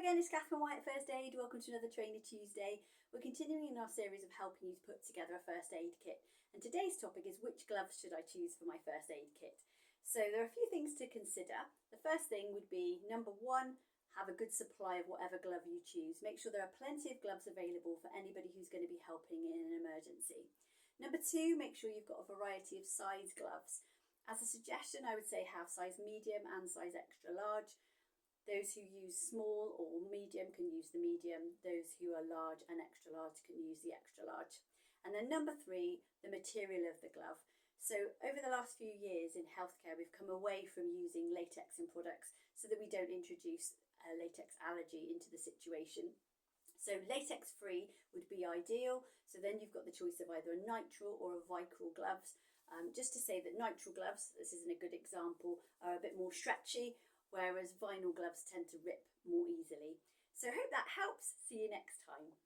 again, it's Catherine White at First Aid. Welcome to another Trainer Tuesday. We're continuing in our series of helping you to put together a first aid kit. And today's topic is which gloves should I choose for my first aid kit? So there are a few things to consider. The first thing would be, number one, have a good supply of whatever glove you choose. Make sure there are plenty of gloves available for anybody who's going to be helping in an emergency. Number two, make sure you've got a variety of size gloves. As a suggestion, I would say have size medium and size extra large. Those who use small or medium can use the medium. Those who are large and extra large can use the extra large. And then number three, the material of the glove. So over the last few years in healthcare, we've come away from using latex in products so that we don't introduce a latex allergy into the situation. So latex free would be ideal. So then you've got the choice of either a nitrile or a Vicryl gloves. Just to say that nitrile gloves, this isn't a good example, are a bit more stretchy, whereas vinyl gloves tend to rip more easily. So I hope that helps. See you next time.